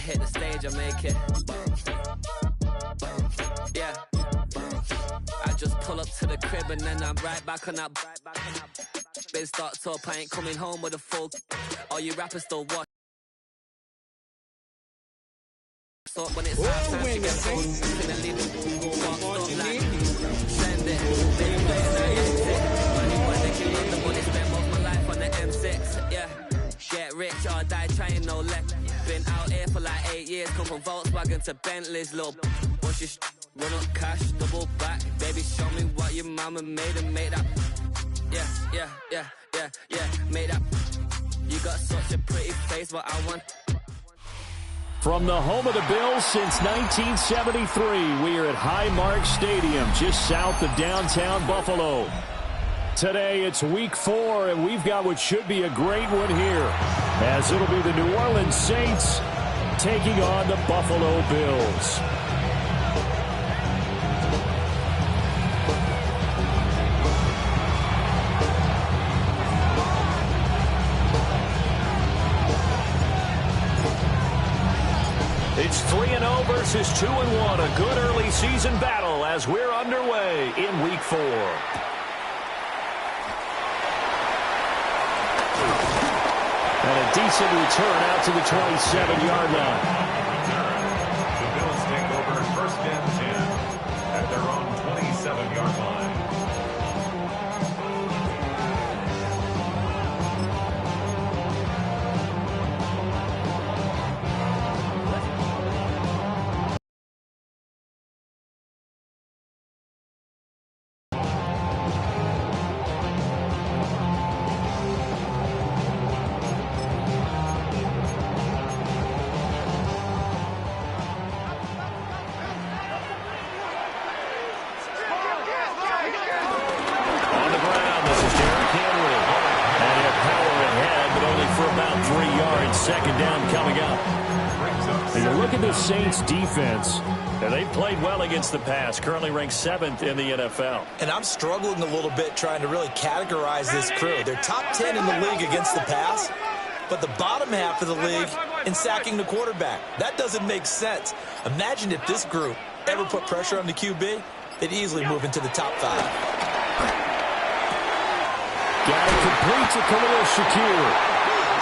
hit the stage, I make it. Yeah. I just pull up to the crib and then I'm right back on that. Been starts up, I ain't coming home with a full. All you rappers still watch. So when it's time to get full, finna leave the walk up like send it. Baby, making the money, spend most my life on the M6. Yeah, get rich or die trying, no left. Been out here for like 8 years, come from Volkswagen to Bentley's, little. Once you run up cash, double back. Baby, show me what your mama made and make that. Yeah, make that. You got such a pretty face, but I want. From the home of the Bills since 1973, we are at Highmark Stadium, just south of downtown Buffalo. Today, it's Week 4, and we've got what should be a great one here, as it'll be the New Orleans Saints taking on the Buffalo Bills. It's 3-0 versus 2-1, a good early season battle as we're underway in Week 4. And a decent return out to the 27-yard line. The Bills take over first and 10 at their own 27-yard line. Second down coming up. And you look at the Saints defense, and they've played well against the pass, currently ranked 7th in the NFL. And I'm struggling a little bit trying to really categorize this crew. They're top 10 in the league against the pass, but the bottom half of the league in sacking the quarterback. That doesn't make sense. Imagine if this group ever put pressure on the QB, they'd easily move into the top 5. Got it complete to Khalil Shakir.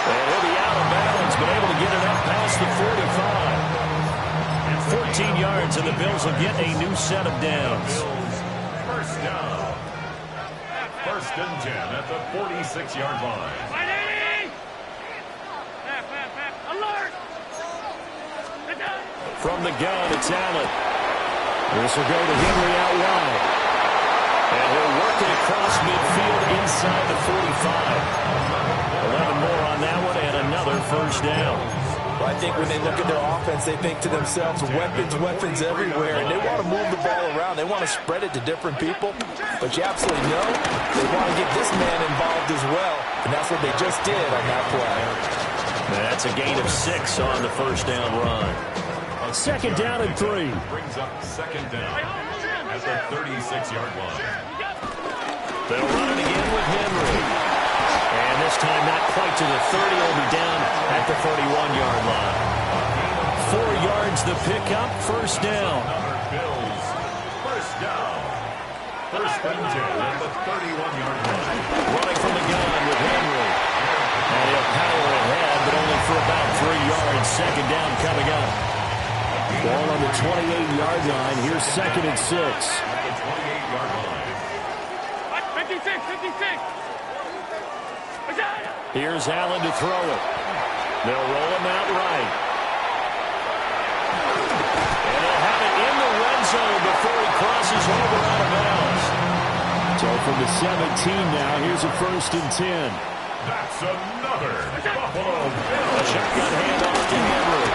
And he'll be out of bounds, but able to get it up past the 45. 14 yards, and the Bills will get a new set of downs. First down. First and 10 at the 46-yard line. Alert! From the gun, it's Allen. This will go to Henry out wide. And he'll work it across midfield inside the 45. 11 more on that one, and another first down. Well, I think when they look at their offense, they think to themselves, weapons everywhere, and they want to move the ball around. They want to spread it to different people, but you absolutely know they want to get this man involved as well, and that's what they just did on that play. That's a gain of 6 on the first down run. Second down and 3. Brings up second down at the 36-yard line. They'll run it again with Henry. And this time not quite to the 30. Will be down at the 31-yard line. 4 yards the pickup, first down. Bills, first down. First and 10 at the 31-yard line. Running from the gun with Henry. And he'll power ahead, but only for about 3 yards. Second down coming up. Ball on the 28-yard line. Here's second and 6. At the 28-yard line. 56. Here's Allen to throw it. They'll roll him out right. And they'll have it in the red zone before he crosses over out of bounds. So from the 17 now, here's a first and 10. That's another Buffalo Bills. A shotgun handoff to Henry.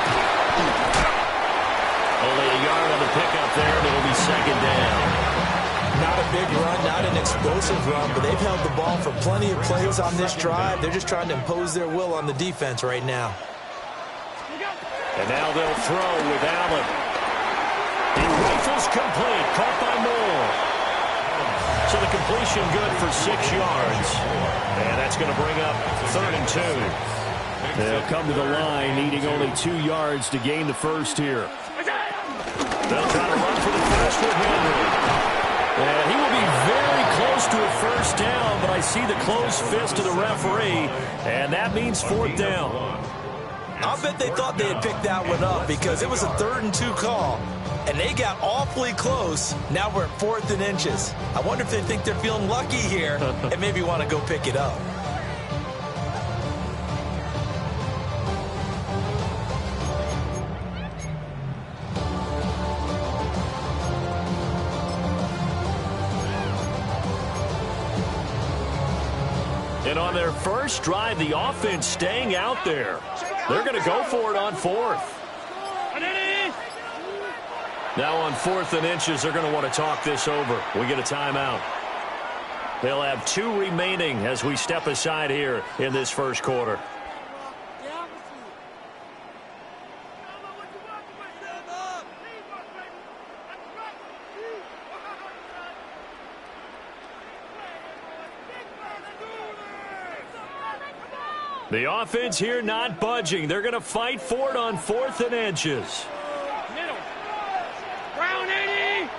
Only a yard on the pickup there, and it'll be second down. Not a big run, not an explosive run, but they've held the ball for plenty of plays on this drive. They're just trying to impose their will on the defense right now. And now they'll throw with Allen. He rifles complete, caught by Moore. So the completion good for 6 yards. And that's going to bring up third and 2. They'll come to the line, needing only 2 yards to gain the first here. They'll try to run for the first with Henry. And he will be very close to a first down, but I see the closed fist of the referee, and that means 4th down. I'll bet they thought they had picked that one up because it was a 3rd and 2 call, and they got awfully close. Now we're at 4th and inches. I wonder if they think they're feeling lucky here and maybe want to go pick it up. And on their first drive, the offense staying out there. They're going to go for it on 4th. Now on 4th and inches, they're going to want to talk this over. We get a timeout. They'll have 2 remaining as we step aside here in this first quarter. The offense here not budging. They're going to fight for it on 4th and inches. Middle. Brown 80.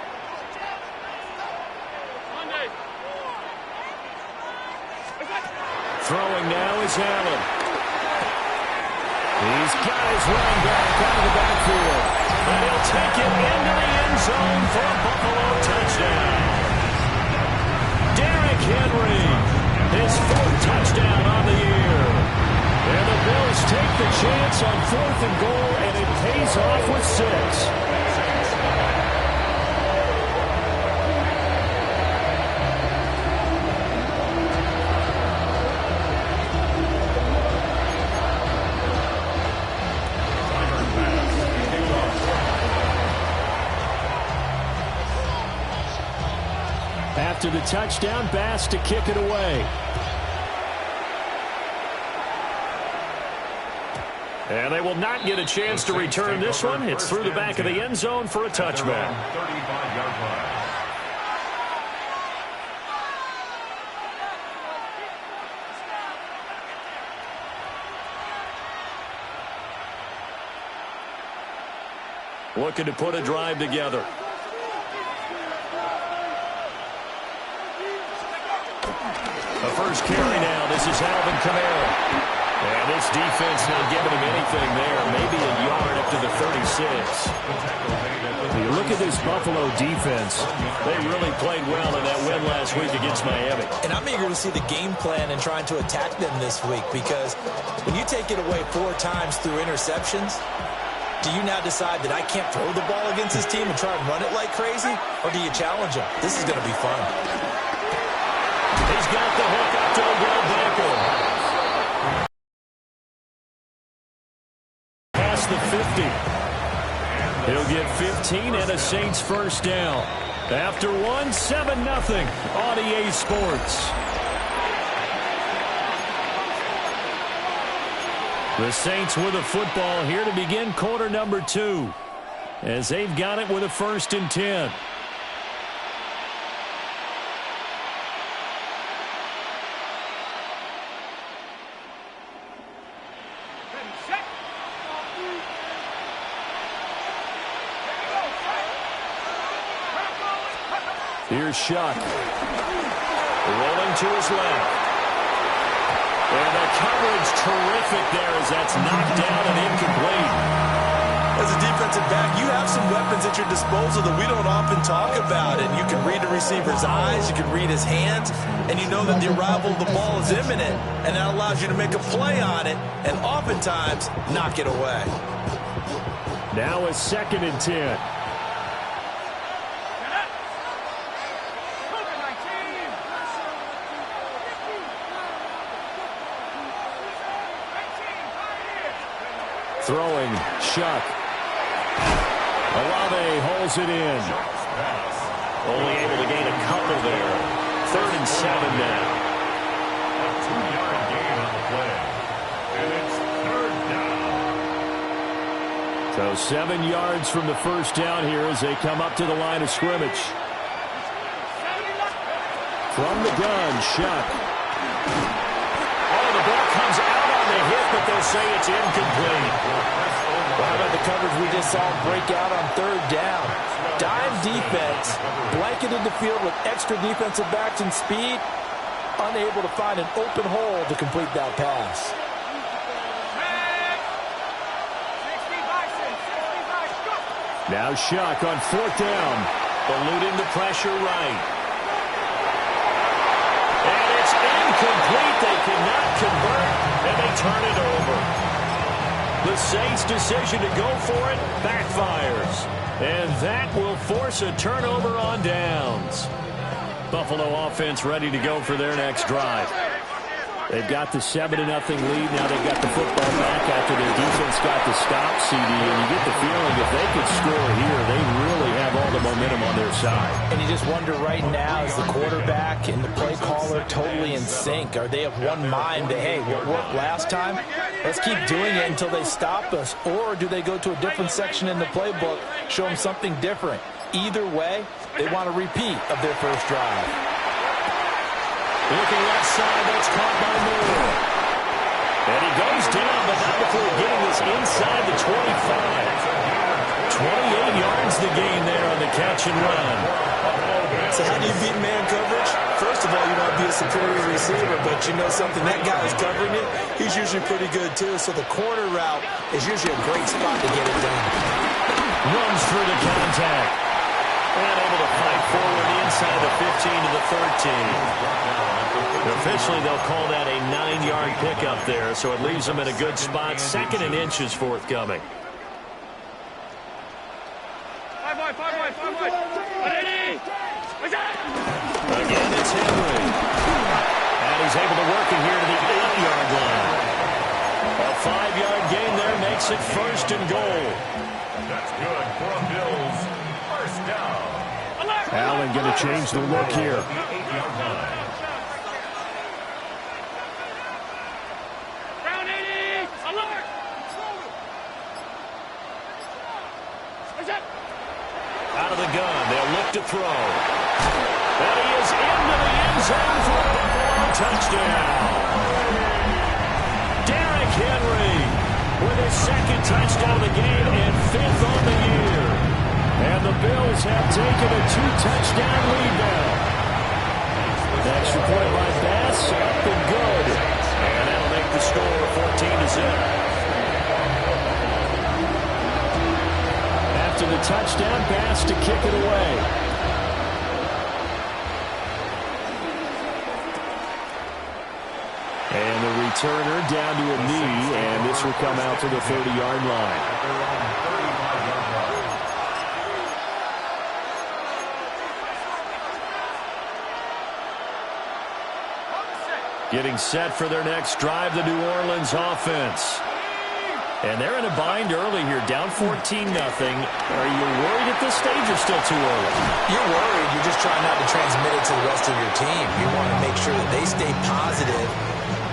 Monday. Throwing now is Allen. He's got his running back out of the backfield. And he'll take it into the end zone for a Buffalo touchdown. Derrick Henry, his 4th touchdown on the year. And the Bills take the chance on 4th and goal, and it pays off with 6. After the touchdown, Bass to kick it away. And they will not get a chance to return this one. It's through the back of the end zone for a touchback. 35-yard line. Looking to put a drive together. The first carry now. This is Alvin Kamara. And this defense not giving him anything there. Maybe a yard up to the 36. You look at this Buffalo defense. They really played well in that win last week against Miami. And I'm eager to see the game plan and trying to attack them this week because when you take it away 4 times through interceptions, do you now decide that I can't throw the ball against this team and try and run it like crazy? Or do you challenge them? This is going to be fun. He's got the hook up to Odell Beckham. Past the 50. He'll get 15 and a Saints first down. After 1, 7-0 on EA Sports. The Saints with a football here to begin quarter number 2. As they've got it with a 1st and 10. Here's Shuck. Rolling to his left. And the coverage terrific there as that's knocked down and incomplete. As a defensive back, you have some weapons at your disposal that we don't often talk about. And you can read the receiver's eyes, you can read his hands, and you know that the arrival of the ball is imminent. And that allows you to make a play on it and oftentimes knock it away. Now a 2nd and 10. Throwing, Shuck. Olave holds it in. Only able to gain a couple there. 3rd and 7 now. A 2-yard gain on the play. And it's 3rd down. So 7 yards from the first down here as they come up to the line of scrimmage. From the gun, Shuck. Oh, the ball comes out on the hit but they'll say it's incomplete. Well, how about the coverage we just saw break out on third down? Dime defense, blanketed the field with extra defensive backs and speed, unable to find an open hole to complete that pass. Now Shuck on fourth down, eluding the pressure right. And it's incomplete. They cannot convert, and they turn it over. The Saints' decision to go for it backfires. And that will force a turnover on downs. Buffalo offense ready to go for their next drive. They've got the 7-0 lead. Now they've got the football back after their defense got the stop, CD. And you get the feeling if they could score here, they really have all the momentum on their side. And you just wonder right now, is the quarterback and the play caller totally in sync? Are they of one mind that, hey, what worked last time? Let's keep doing it until they stop us. Or do they go to a different section in the playbook, show them something different? Either way, they want a repeat of their first drive. Looking left side, that's caught by Moore. And he goes down, but not before getting this inside the 25. 28 yards the gain there on the catch and run. So how do you beat man coverage? First of all, you want to be a superior receiver, but you know something, that guy who's covering it, he's usually pretty good too. So the corner route is usually a great spot to get it done. Runs through the contact. And able to fight forward inside the 15 to the 13. Officially, they'll call that a 9-yard pickup there, so it leaves them in a good spot. 2nd and inches forthcoming. Again, it's Henry. And he's able to work it here to the 8-yard line. A 5-yard gain there makes it 1st and goal. That's good for a Bills first down. Allen going to change the look here. Out of the gun, they'll look to throw. And he is into the end zone for a Buffalo touchdown. Derrick Henry with his 2nd touchdown of the game and 5th on the year. And the Bills have taken a 2-touchdown lead now. The extra point by Bass, up and good. And that'll make the score 14-0. After the touchdown pass to kick it away. And the returner down to a knee, and this will come out to the 30-yard line. Getting set for their next drive, the New Orleans offense. And they're in a bind early here, down 14-0. Are you worried at this stage or still too early? You're worried. You're just trying not to transmit it to the rest of your team. You want to make sure that they stay positive.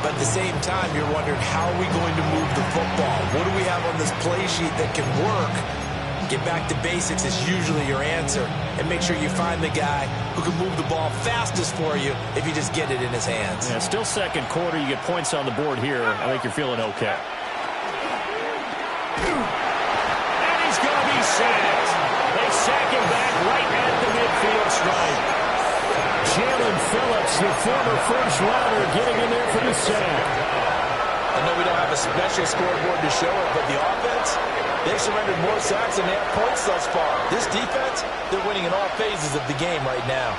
But at the same time, you're wondering, how are we going to move the football? What do we have on this play sheet that can work? Get back to basics is usually your answer. And make sure you find the guy who can move the ball fastest for you if you just get it in his hands. Yeah, still 2nd quarter. You get points on the board here. I think you're feeling okay. And he's going to be sacked. They sack him back right at the midfield stripe. Jalen Phillips, the former first-rounder, getting in there for the sack. I know we don't have a special scoreboard to show it, but the offense, they've surrendered more sacks than they have points thus far. This defense, they're winning in all phases of the game right now.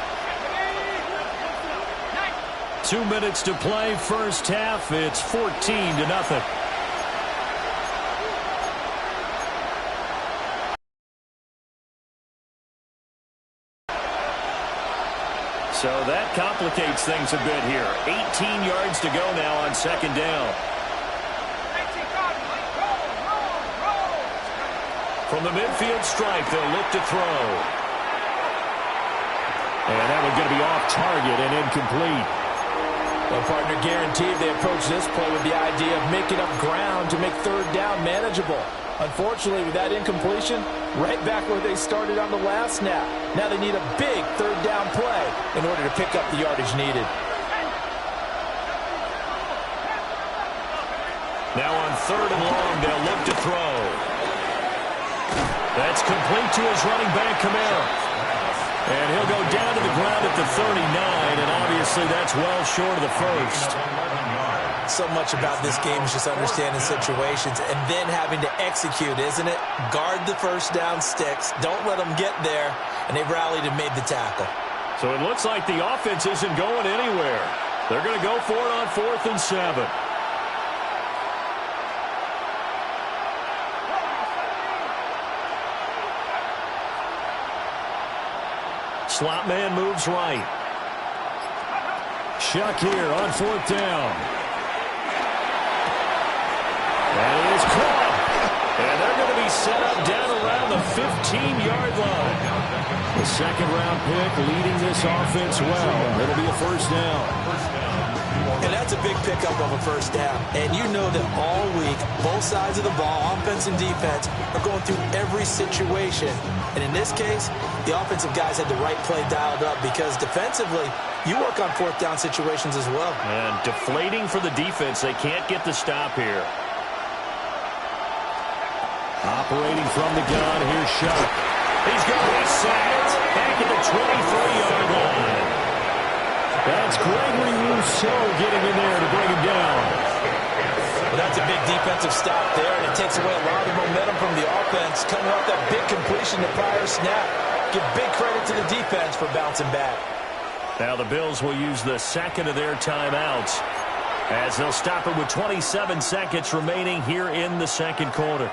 2 minutes to play, first half. It's 14-0. So that complicates things a bit here. 18 yards to go now on 2nd down. From the midfield stripe, they'll look to throw. And that one's going to be off target and incomplete. Well, partner, guaranteed they approach this play with the idea of making up ground to make 3rd down manageable. Unfortunately, with that incompletion, right back where they started on the last snap. Now they need a big 3rd down play in order to pick up the yardage needed. Now on 3rd and long, they'll look to throw. That's complete to his running back, Kamara. And he'll go down to the ground at the 39, and obviously that's well short of the first. So much about this game is just understanding situations and then having to execute, isn't it? Guard the first down sticks. Don't let them get there. And they rallied and made the tackle. So it looks like the offense isn't going anywhere. They're going to go for it on 4th and 7. Slot man moves right. Shuck here on 4th down. And it is caught. And they're going to be set up down around the 15-yard line. The second-round pick leading this offense well. It'll be a first down. And that's a big pickup of a first down. And you know that all week, both sides of the ball, offense and defense, are going through every situation. And in this case, the offensive guys had the right play dialed up because defensively, you work on 4th down situations as well. And deflating for the defense. They can't get the stop here. Operating from the gun, here's Shuck. He's going to be sacked back at the 23-yard line. That's Gregory Rousseau getting in there to bring him down. Well, that's a big defensive stop there, and it takes away a lot of momentum from the offense coming off that big completion the prior snap. Give big credit to the defense for bouncing back. Now the Bills will use the second of their timeouts as they'll stop it with 27 seconds remaining here in the second quarter.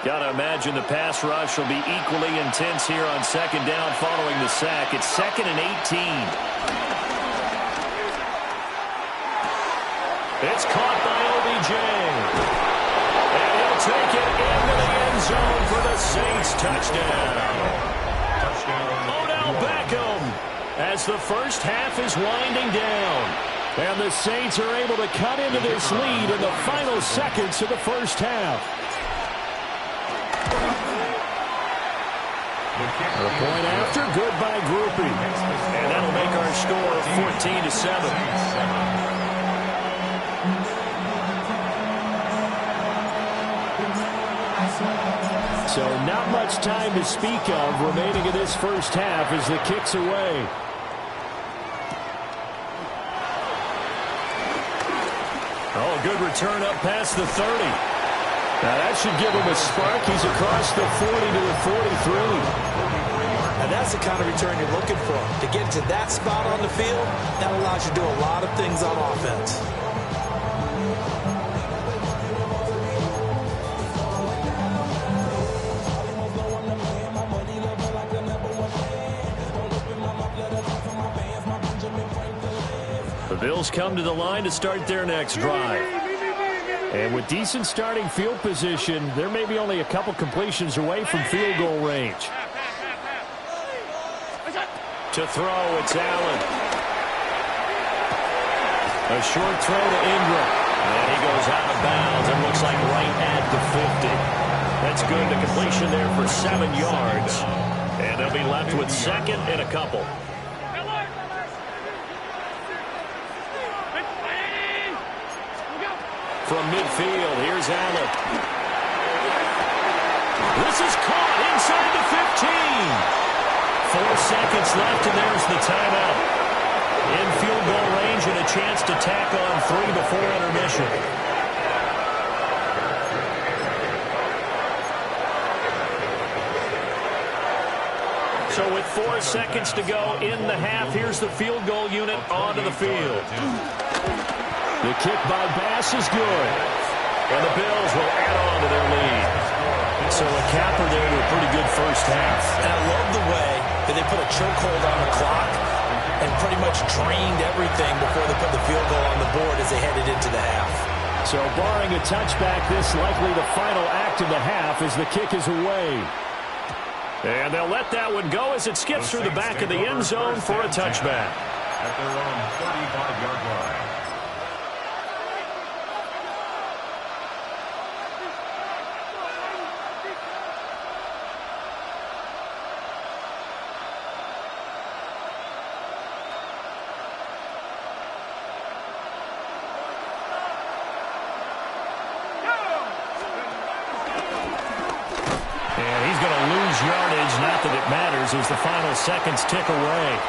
Got to imagine the pass rush will be equally intense here on second down following the sack. It's 2nd and 18. It's caught by OBJ. And he'll take it into the end zone for the Saints touchdown. Odell Beckham as the first half is winding down. And the Saints are able to cut into this lead in the final seconds of the first half. The point after, good by Groupie. And that'll make our score 14-7. So not much time to speak of remaining in this first half as the kick's away. Oh, good return up past the 30. Now that should give him a spark. He's across the 40 to the 43. And that's the kind of return you're looking for. To get to that spot on the field, that allows you to do a lot of things on offense. The Bills come to the line to start their next drive. And with decent starting field position, they're maybe only a couple completions away from field goal range. To throw, it's Allen. A short throw to Ingram. And he goes out of bounds and looks like right at the 50. That's good. The completion there for 7 yards. And they'll be left with 2nd and a couple. From midfield, here's Allen. This is caught inside the 15. 4 seconds left, and there's the timeout. In field goal range and a chance to tack on 3 before intermission. So with 4 seconds to go in the half, here's the field goal unit onto the field. The kick by Bass is good. And the Bills will add on to their lead. So a capper there to a pretty good first half. And I love the way that they put a chokehold on the clock and pretty much drained everything before they put the field goal on the board as they headed into the half. So barring a touchback, this likely the final act of the half as the kick is away. And they'll let that one go as it skips through the back of the end zone for a touchback. At their own 35-yard line. lose yardage. Not that it matters as the final seconds tick away.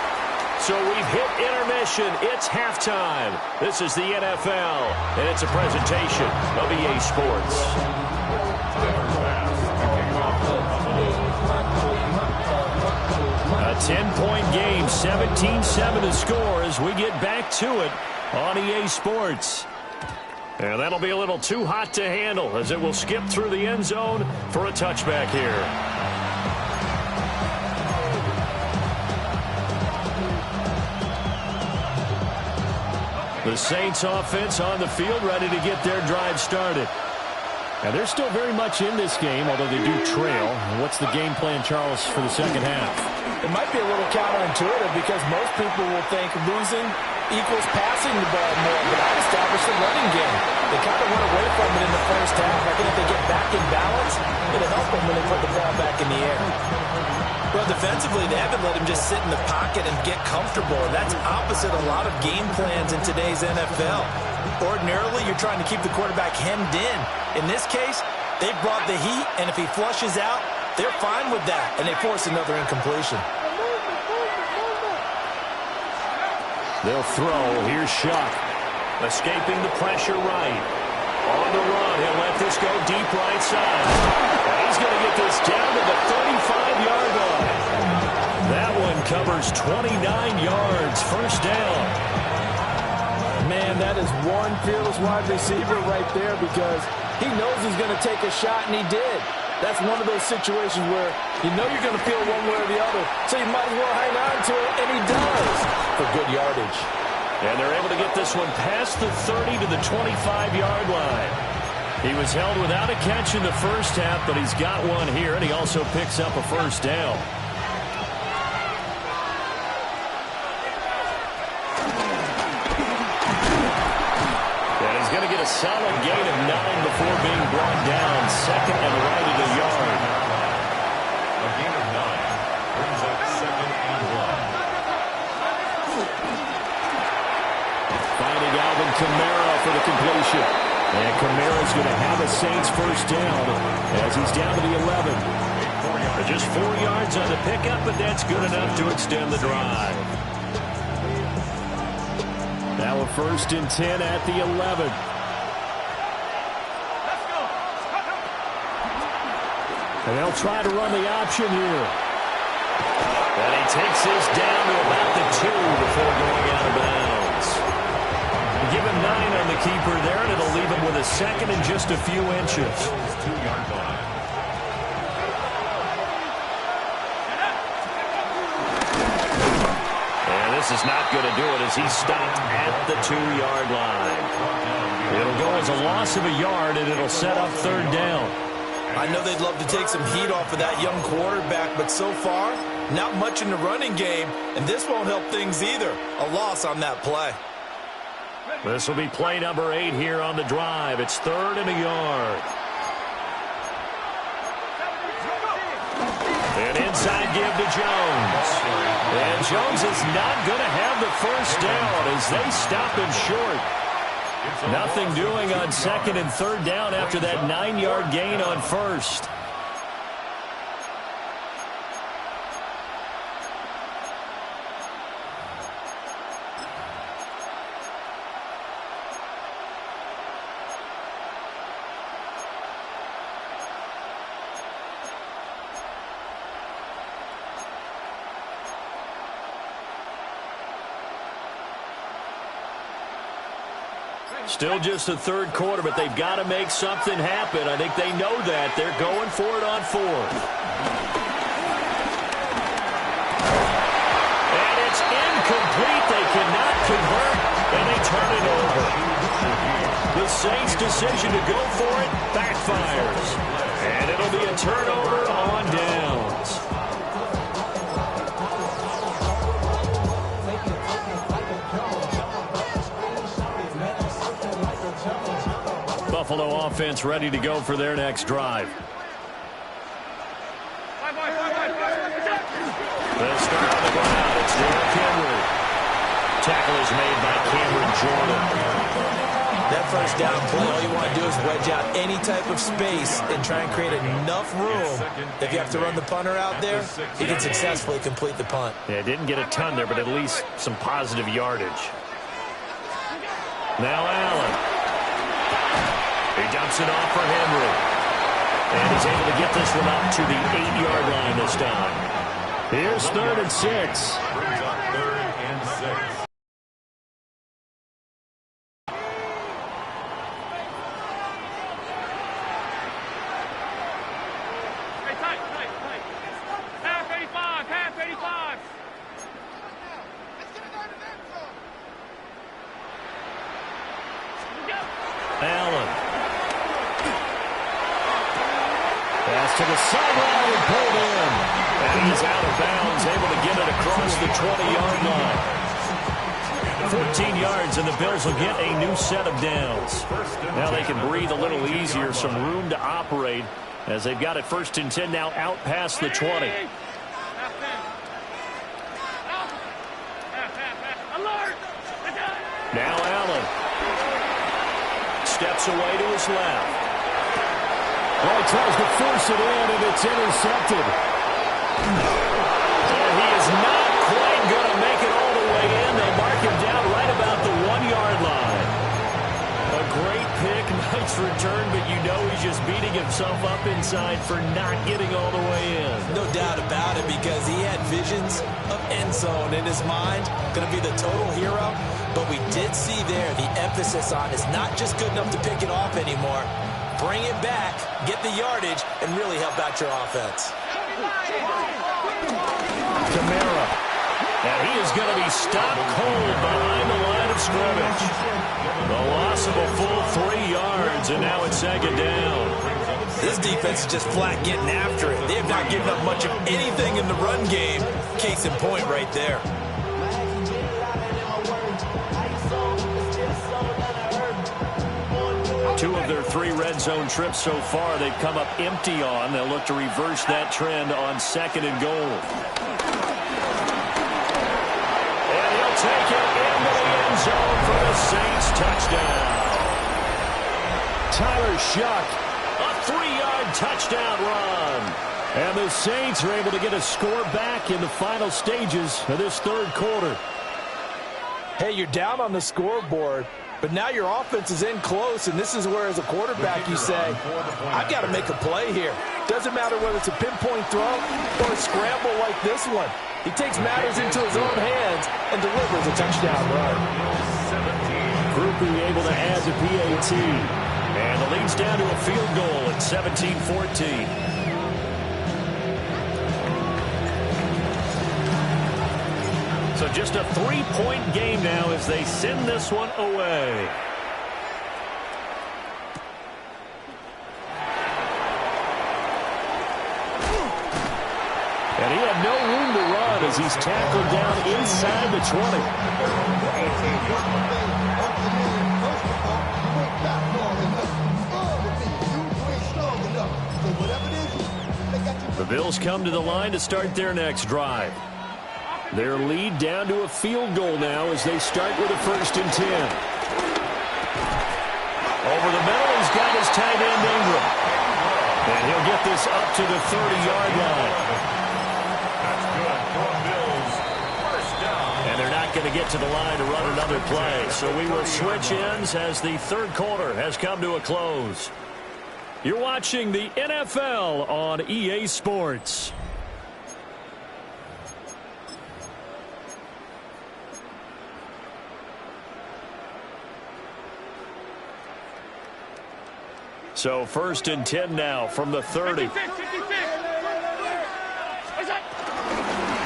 So we've hit intermission. It's halftime. This is the NFL, and it's a presentation of EA Sports. A 10-point game, 17-7 to score as we get back to it on EA Sports. And that'll be a little too hot to handle as it will skip through the end zone for a touchback here. The Saints offense on the field ready to get their drive started. Now they're still very much in this game, although they do trail. What's the game plan, Charles, for the second half? It might be a little counterintuitive because most people will think losing equals passing the ball more, but I'd establish the running game. They kind of went away from it in the first half. I think if they get back in balance, it'll help them when they put the ball back in the air. Well, defensively, they haven't let him just sit in the pocket and get comfortable. And that's opposite a lot of game plans in today's NFL. Ordinarily, you're trying to keep the quarterback hemmed in. In this case, they brought the heat, and if he flushes out, they're fine with that, and they force another incompletion. They'll throw. Here's Shuck. Escaping the pressure right. On the run, he'll let this go deep right side. And he's going to get this down to the 35-yard line. That one covers 29 yards. First down. Man, that is one fearless wide receiver right there because he knows he's going to take a shot, and he did. That's one of those situations where you know you're going to feel one way or the other, so you might as well hang on to it, and he does for good yardage. And they're able to get this one past the 30 to the 25-yard line. He was held without a catch in the first half, but he's got one here, and he also picks up a first down. And he's going to get a solid gain of 9 before being brought down. Second and right at a yard. A gain of 9 brings up 2nd and 1. Finding Alvin Kamara for the completion. And Kamara's going to have a Saints first down as he's down to the 11. Just 4 yards on the pickup, but that's good enough to extend the drive. Now a 1st and 10 at the 11. And they'll try to run the option here. And he takes this down to about the 2 before going out of bounds. Give him 9 on the keeper there, and it'll leave him with a second and just a few inches. 2-yard line. And this is not going to do it as he's stopped at the 2-yard line. It'll go as a loss of a yard, and it'll set up 3rd down. I know they'd love to take some heat off of that young quarterback, but so far, not much in the running game, and this won't help things either. A loss on that play. This will be play number 8 here on the drive. It's 3rd and a yard. And inside give to Jones. And Jones is not going to have the first down as they stop him short. Nothing doing on 2nd and 3rd down after that 9-yard gain on 1st. Still just the 3rd quarter, but they've got to make something happen. I think they know that. They're going for it on 4th. And it's incomplete. They cannot convert, and they turn it over. The Saints' decision to go for it backfires. And it'll be a turnover on downs. Buffalo offense ready to go for their next drive. They'll start on the ground. It's Derrick Henry. Tackle is made by Cameron Jordan. That first down play, all you want to do is wedge out any type of space and try and create enough room. If you have to run the punter out there, he can successfully complete the punt. Yeah, didn't get a ton there, but at least some positive yardage. Now Allen. He dumps it off for Henry. And he's able to get this one up to the 8-yard line this time. Here's 3rd and 6. Brings up 3rd and 6. Allen. Pass to the sideline and pulled in. And he's out of bounds, able to get it across the 20-yard line. 14 yards, and the Bills will get a new set of downs. Now they can breathe a little easier, some room to operate, as they've got it 1st and 10 now out past the 20. Now Allen. Steps away to his left. Well, he tries to force it in, and it's intercepted. And he is not quite going to make it all the way in. They'll mark him down right about the 1-yard line. A great pick, nice return, but you know he's just beating himself up inside for not getting all the way in. No doubt about it, because he had visions of end zone in his mind. Going to be the total hero. But we did see there the emphasis on is not just good enough to pick it off anymore. Bring it back, get the yardage, and really help out your offense. Kamara. And he is going to be stopped cold behind the line of scrimmage. The loss of a full 3 yards, and now it's 2nd down. This defense is just flat getting after it. They have not given up much of anything in the run game. Case in point right there. Two of their 3 red zone trips so far they've come up empty on. They'll look to reverse that trend on 2nd and goal. And he'll take it into the end zone for the Saints touchdown. Tyler Shough. A 3-yard touchdown run. And the Saints are able to get a score back in the final stages of this 3rd quarter. Hey, you're down on the scoreboard, but now your offense is in close, and this is where, as a quarterback, you say, I've got to make a play here. Doesn't matter whether it's a pinpoint throw or a scramble like this one. He takes matters into his own hands and delivers a touchdown run. Groupie able to add the PAT. And the lead's down to a field goal at 17-14. So just a 3-point game now as they send this one away. And he had no room to run as he's tackled down inside the 20. The Bills come to the line to start their next drive. Their lead down to a field goal now as they start with a 1st and 10. Over the middle, he's got his tight end Ingram. And he'll get this up to the 30-yard line. That's good for Bills. 1st down. And they're not going to get to the line to run another play. So we will switch ends as the 3rd quarter has come to a close. You're watching the NFL on EA Sports. So 1st and 10 now from the 30. 56.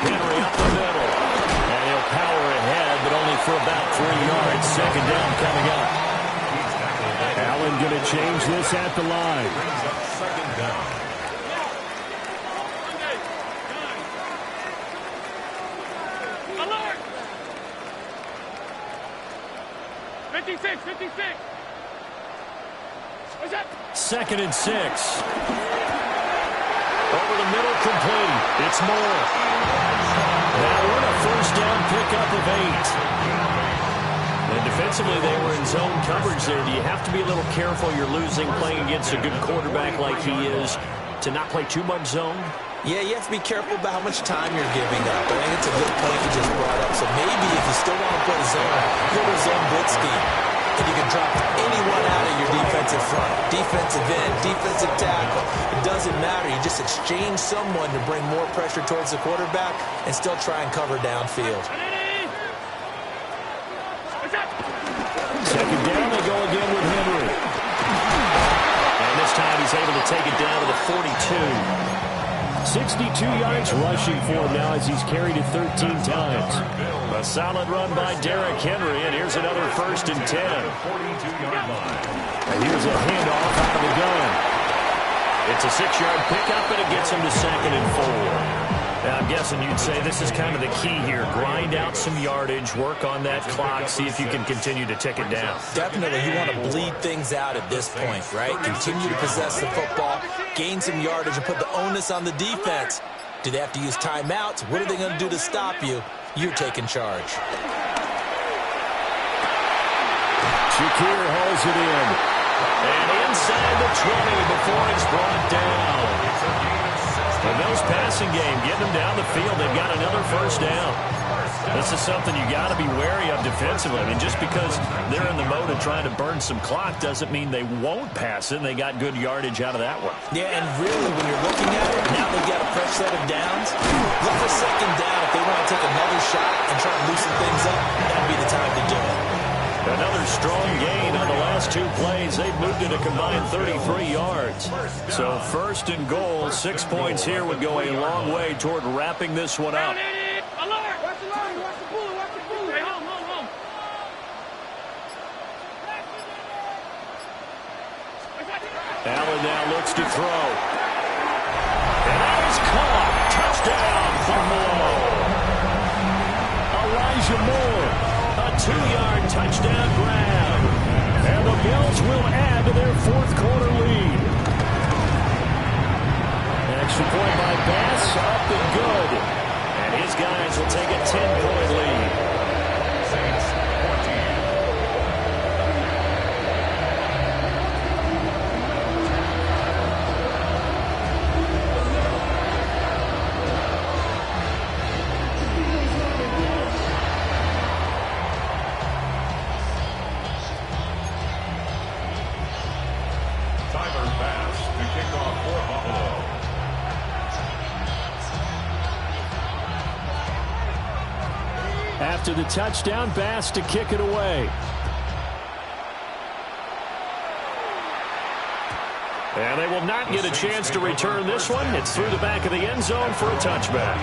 Henry up the middle. And he'll power ahead, but only for about 3 yards. 2nd down coming up. Allen going to change this at the line. Brings up 2nd down. Alert! 56. 2nd and 6. Over the middle, complete. It's Moore. Now we're in a 1st down pickup of 8. And defensively, they were in zone coverage there. Do you have to be a little careful you're losing playing against a good quarterback like he is to not play too much zone? Yeah, you have to be careful about how much time you're giving up. I think it's a good point you just brought up. So maybe if you still want to play zone, go to zone blitz scheme. And you can drop anyone out of your defensive front. Defensive end, defensive tackle. It doesn't matter. You just exchange someone to bring more pressure towards the quarterback and still try and cover downfield. Second down, they go again with Henry. And this time he's able to take it down to the 42. 62 yards rushing for him now as he's carried it 13 times. A solid run by Derrick Henry, and here's another 1st and 10. And here's a handoff out of the gun. It's a 6-yard pickup, and it gets him to 2nd and 4. Now, I'm guessing you'd say this is kind of the key here. Grind out some yardage, work on that clock, see if you can continue to tick it down. Definitely, you want to bleed things out at this point, right? Continue to possess the football, gain some yardage, and put the onus on the defense. Do they have to use timeouts? What are they going to do to stop you? You're taking charge. Shakir hauls it in. And inside the 20 before it's brought down. The Bills passing game, getting them down the field. They've got another 1st down. This is something you got to be wary of defensively. I mean, just because they're in the mode of trying to burn some clock doesn't mean they won't pass it. They got good yardage out of that one. Yeah, and really, when you're looking at it, now they've got a fresh set of downs. Look for 2nd down. If they want to take another shot and try to loosen things up, that'd be the time to do it. Another strong gain on the last 2 plays. They've moved it a combined 33 yards. So 1st and goal, 6 points here would go a long way toward wrapping this one up. Allen now looks to throw. And that is caught. Touchdown, Buffalo. Elijah Moore. A 2-yard touchdown grab. And the Bills will add to their 4th quarter lead. An extra point by Bass, up and good. And his guys will take a 10-point lead. After the touchdown, Bass to kick it away. And they will not get a chance to return this one. It's through the back of the end zone for a touchback.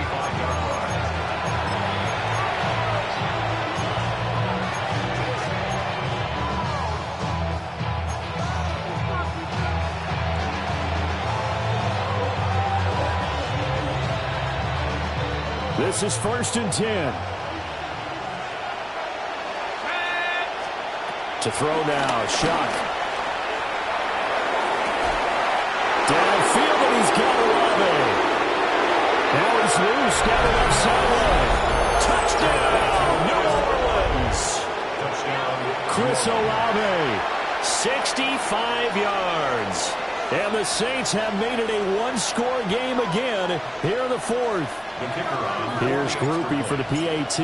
This is 1st and 10. To throw now, Shock. Downfield, and he's got Olave. Now he's loose, got it up sideline. Touchdown, New Orleans. Chris Olave, 65 yards. And the Saints have made it a 1-score game again here in the 4th. Here's Groupie for the PAT.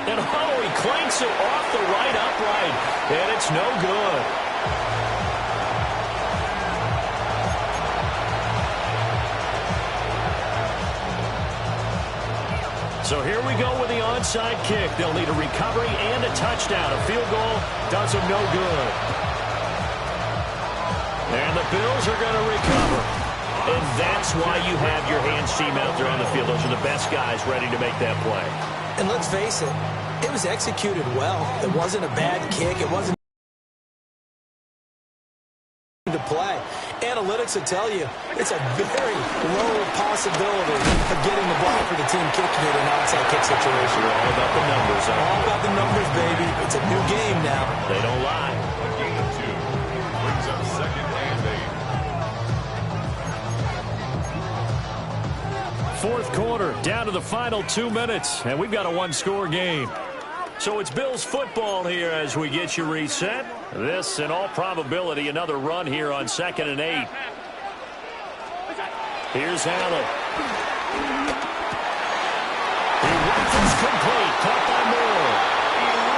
And oh, he clanks it off the right upright, and it's no good. So here we go with the onside kick. They'll need a recovery and a touchdown. A field goal does them no good. And the Bills are going to recover. And that's why you have your hands team out there on the field. Those are the best guys ready to make that play. And let's face it, it was executed well. It wasn't a bad kick. It wasn't to play. Analytics will tell you it's a very low possibility of getting the ball for the team kicking it in an onside kick situation. You're all about the numbers. All about the numbers, baby. It's a new game now. They don't lie. A gain of 2 brings up 2nd and 8. 4th quarter, Down to the final 2 minutes, and we've got a one-score game. So it's Bills football here as we get you reset. This, in all probability, another run here on 2nd and 8. Here's Allen. He rifles complete, caught by Moore.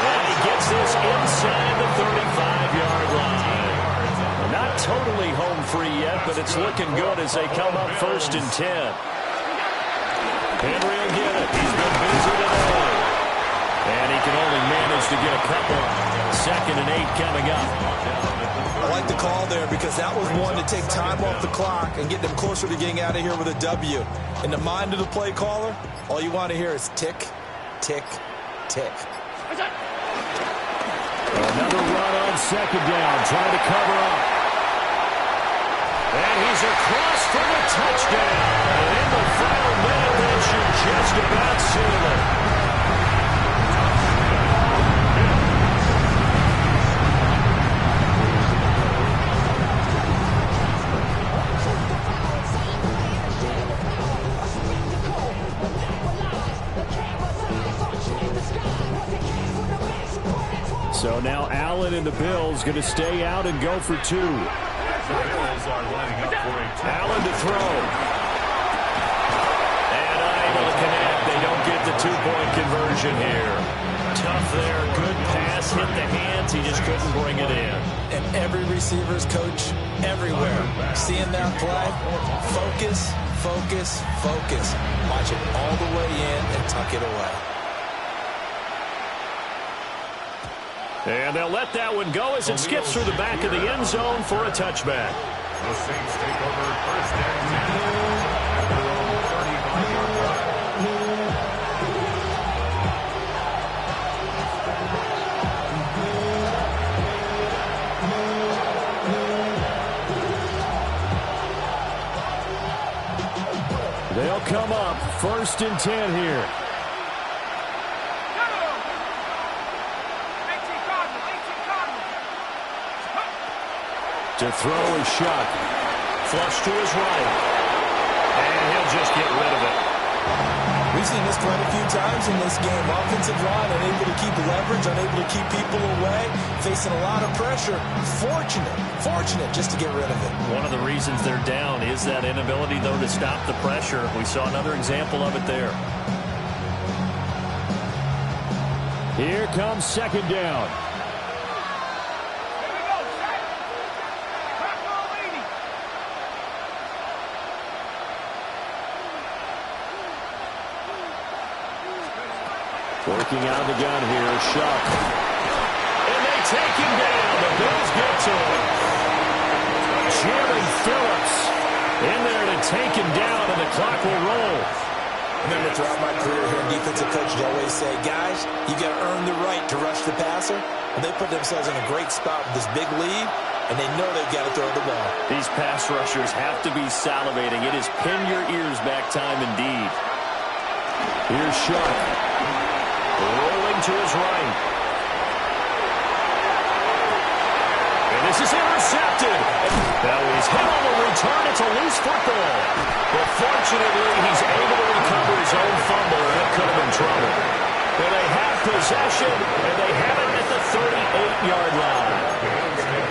And he gets this inside the 35-yard line. Not totally home free yet, but it's looking good as they come up 1st and 10. Henry will get it. He's been busy today. And he can only manage to get a couple. 2nd and 8 coming up. I like the call there because that was one to take time off the clock and get them closer to getting out of here with a W. In the mind of the play caller, all you want to hear is tick, tick, tick. Another run on 2nd down, trying to cover up. And he's across for the touchdown. And in the final minute, that should just about seal it. So now Allen and the Bills going to stay out and go for 2. Allen to throw. And unable to connect. They don't get the 2-point conversion here. Tough there. Good pass. Hit the hands. He just couldn't bring it in. And every receiver's coach everywhere. Seeing that play, focus, focus, focus. Watch it all the way in and tuck it away. And they'll let that one go as it skips through the back of the end zone for a touchback. The Saints take over 1st and 10 at their own 35-yard line. They'll come up 1st and 10 here. To throw is Shuck. Flush to his right. And he'll just get rid of it. We've seen this quite a few times in this game. Offensive line unable to keep leverage, unable to keep people away, facing a lot of pressure. Fortunate just to get rid of it. One of the reasons they're down is that inability, though, to stop the pressure. We saw another example of it there. Here comes 2nd down. Working out of the gun here, Shuck. And they take him down. The Bills get to him. Jaron Phillips in there to take him down, and the clock will roll. Remember, throughout my career here in defensive coaching, I always say, guys, you got to earn the right to rush the passer. And they put themselves in a great spot with this big lead, and they know they've got to throw the ball. These pass rushers have to be salivating. It is pin your ears back time indeed. Here's Shuck. Rolling to his right. And this is intercepted. Now he's hit on the return. It's a loose football. But fortunately, he's able to recover his own fumble, and it could have been trouble. But they have possession, and they have it at the 38-yard line.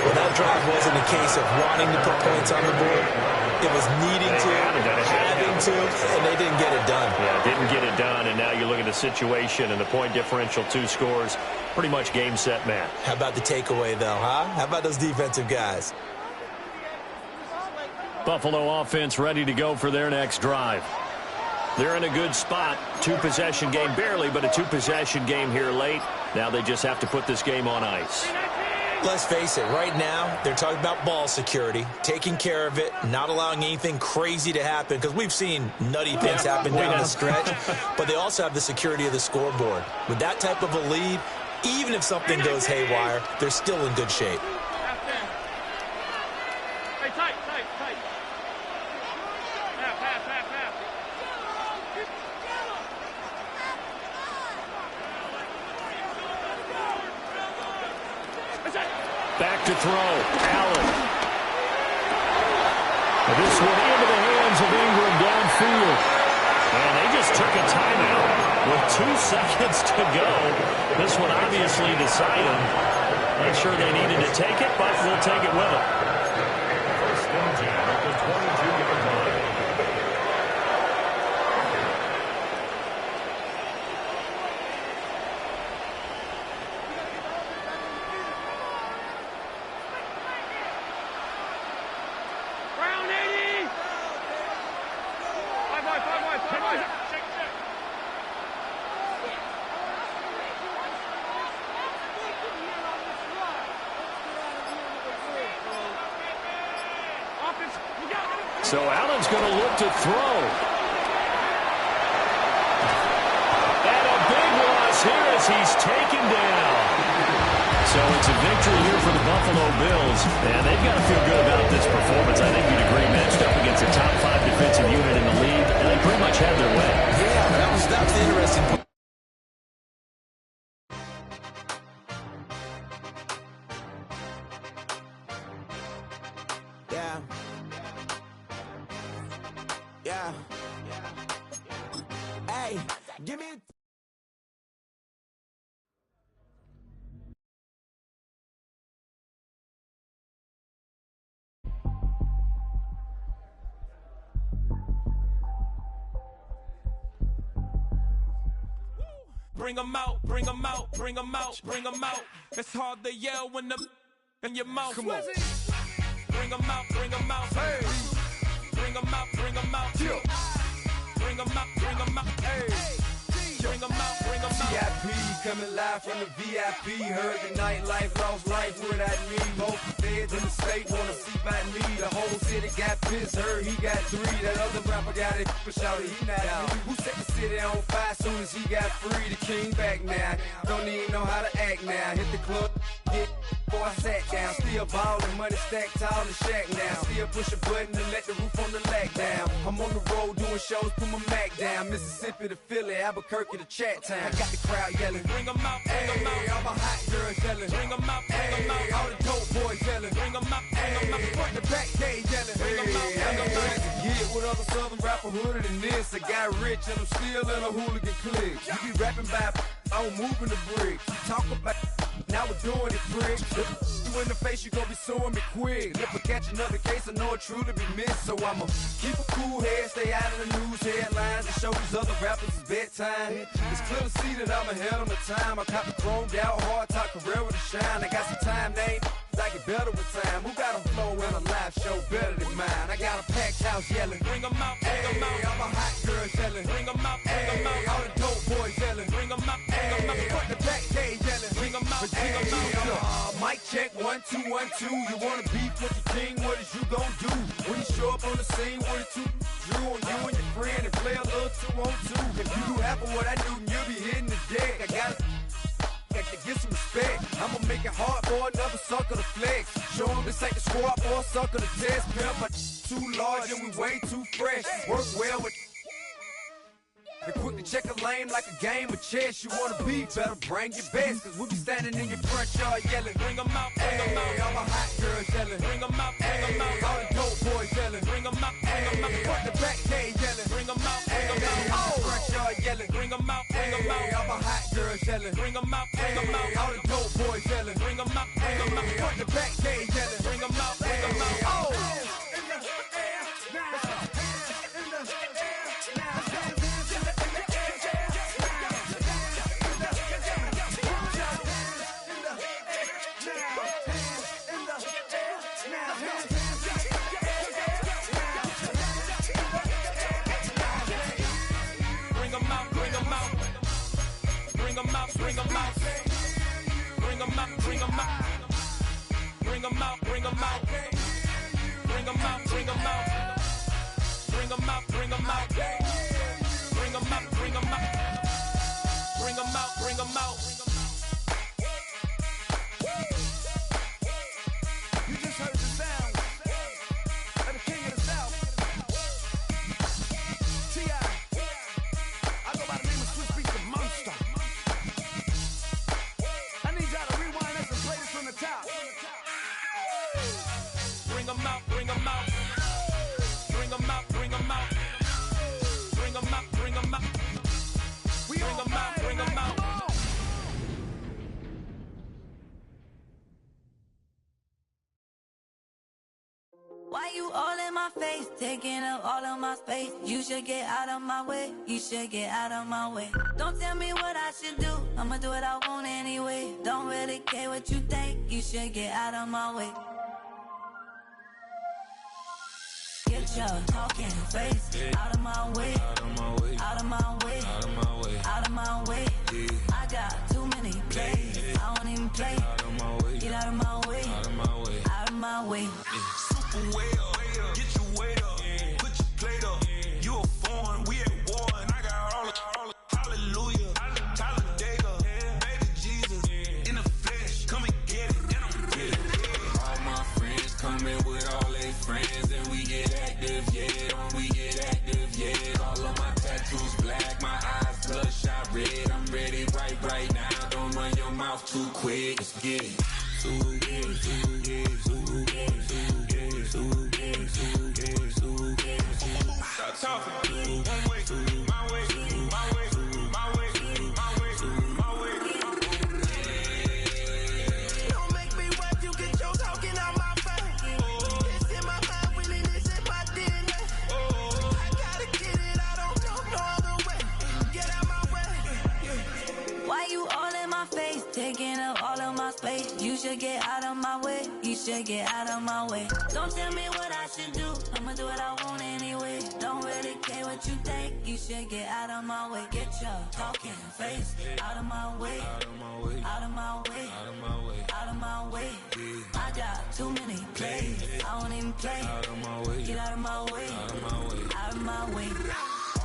Well, that drive wasn't a case of wanting to put points on the board. It was needing to, having to, and they didn't get it done. Yeah, didn't get it done, and now you look at the situation and the point differential, 2 scores, pretty much game, set, match. How about the takeaway, though, huh? How about those defensive guys? Buffalo offense ready to go for their next drive. They're in a good spot. 2-possession game, barely, but a 2-possession game here late. Now they just have to put this game on ice. Let's face it, right now, they're talking about ball security, taking care of it, not allowing anything crazy to happen, because we've seen nutty things happen down the stretch, but they also have the security of the scoreboard. With that type of a lead, even if something goes haywire, they're still in good shape. Hey, tight. Half. Back to throw. Allen. And this one into the hands of Ingram downfield. And they just took a timeout with 2 seconds to go. This one obviously decided. Not sure they needed to take it, but we'll take it with them. First down at the 22-yard line. Round 80. 5 wide, 5 wide, 10 wide. Check. Offense, you got it. So Allen's going to look to throw. And a big loss here as he's taken down. So it's a victory here for the Buffalo Bills. And they've got to feel good about this performance. I think you'd agree, matched up against a top 5 defensive unit in the league. And they pretty much had their way. Yeah, that was the interesting part. Yeah. Hey, give me. Bring 'em out, bring 'em out, bring 'em out, bring 'em out. It's hard to yell when the in your mouth. Come on. Bring 'em out, bring 'em out. Hey. Bring 'em out, bring 'em out. Yeah. Bring 'em out, bring 'em out. Hey. Bring 'em out, bring 'em out. VIP coming live from the VIP. Heard the nightlife, lost life without me. Both feds in the state wanna see about me. The whole city got pissed, heard he got 3. That other rapper got it, but shouted he not out. Who set the city on fire soon as he got free? The king back now, don't even know how to act now. Hit the club, get before I sat down. Still ballin', money stacked tall in the shack now. Still push a button and let the roof on the lag down. I'm on the road doing shows, put my Mac down. Mississippi to Philly, Albuquerque to Chat Town. I got the crowd yelling, bring 'em out, bring 'em out. All my hot girls yelling, bring 'em out, bring 'em out. All the dope boys yelling, bring 'em out, bring 'em out. Front the back gate yelling, bring 'em out, bring 'em out. To get with other southern rapper hooded than this. I got rich and I'm still in a hooligan clique. You be rapping by, I'm moving the bricks. You talk about, now we're doing it, prick. You in the face, you gon' be suing me quick. If I catch another case, I know it truly be missed. So I'ma keep a cool head, stay out of the news headlines, and show these other rappers it's bedtime. It's clear to see that I'm ahead of my time. I caught the chromed out, hard top career to shine. I got some time, they ain't I get better with time. Who got a flow in a live show better than mine? I got a packed house yelling, bring 'em out, bring 'em out. All my hot girls yelling, bring 'em out, bring 'em out. All the dope boys yelling, bring 'em out, bring 'em out. Front the back gate yelling, bring 'em out, bring 'em out. Mic check, 1 2 1 2. You wanna beef with the king? What is you gon' do when you show up on the scene? 1 2 drew on you and your friend and play a little 2 on 2. If you do half of what I do, then you'll be hitting the deck. I gotta to get some respect. I'ma make it hard for another sucker to flex. Show him this ain't the squad or a sucker to test. Pimp, but too large and we way too fresh. Work well with and quick to check a lane like a game of chess. You wanna be better, bring your best. Cause we'll be standing in your front yard yelling, bring 'em out, bring 'em out. All my hot girls yelling, bring 'em out, bring 'em out. All the dope boys yelling, bring 'em out, bring 'em out. Front the back gate yelling, bring 'em out, bring 'em out. Oh, front yard yelling, bring 'em out, bring 'em out. All my hot girls yelling, bring 'em out, bring 'em out. All the dope boys yelling, bring 'em out, bring 'em out. Front the back gate yelling, bring 'em out, bring 'em out. Oh. Bring 'em out, bring 'em out, bring 'em out, bring 'em out, bring 'em out, bring 'em out, bring 'em out, bring 'em out, bring 'em out, bring 'em out, bring 'em out, bring 'em out, bring 'em out. You just heard the sound of the king of the South, T.I. I go by the name of Swiss Beats the Monster. Bring 'em out, bring 'em out, bring 'em out, bring 'em out, bring 'em out, bring Why you all in my face, taking up all of my space? You should get out of my way, you should get out of my way. Don't tell me what I should do, I'ma do what I want anyway. Don't really care what you think, you should get out of my way. Get your talking face out of my way, out of my way, out of my way, out of my way, out of my way. I got too many plays, I don't even play. Out of my way, get out of my way, out of my way, out of my way. Super way up, get your weight up, put your plate up. You a foreign, we at war, and I got all the hallelujah, Talladega, baby Jesus, in the flesh, come and get it, and I'm with it. All my friends coming with all their friends, and we get active, yeah, don't we get active, yeah. All of my tattoos black, my eyes bloodshot red. I'm ready right now, don't run your mouth too quick, let's get it. Stop talking. One way, my way, my way, my way, my way, my way. Don't make me wipe you, get your talking out my face. It's in my mind, really, this in my DNA. I gotta get it, I don't know no other way. Get out my way. Why you all in my face, taking up all of my space? You should get out of my way, you should get out of my way. Don't tell me what I should do, I'ma do what I want anyway. Don't really care what you think, you should get out of my way. Get your talking face out of my way, out of my way, out of my way, out of my way, out of my way. I got too many plays, I don't even play. Out of my way, get out of my way, out of my way, out of my way.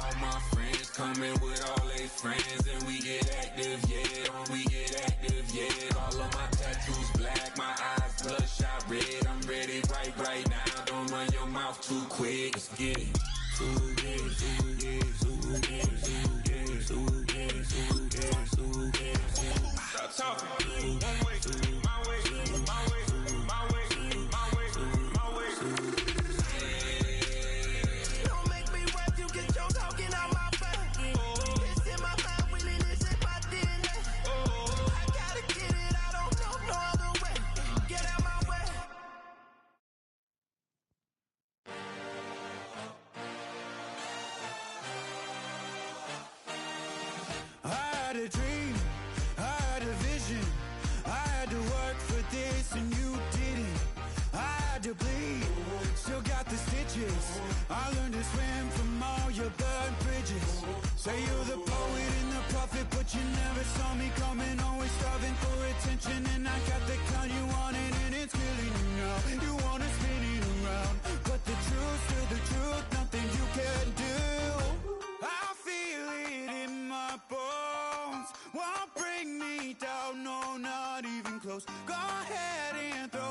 All my friends coming with all their friends, and we get active, yeah, don't we get active, yeah. All of my tattoos black, my eyes bloodshot red. I'm ready right now, don't run your mouth too quick, let's get it. Stop talking. One way, my way, my way, my way, my way, my way. Don't make me wipe you, get your talking out my face. It's in my mind, really, this in my DNA. I gotta get it, I don't know no other way. Get out my way. I had a dream, I had a vision. I had to work for this and you didn't. I had to bleed, still got the stitches. I learned to swim from all your burned bridges. Say you're the poet and the prophet, but you never saw me coming. Always starving for attention, and I got the kind you wanted, and it's killing you now. You wanna spin it around, but the truth's still the truth. Nothing you can do. I feel it in my bones, won't bring me down, no, not even close. Go ahead and throw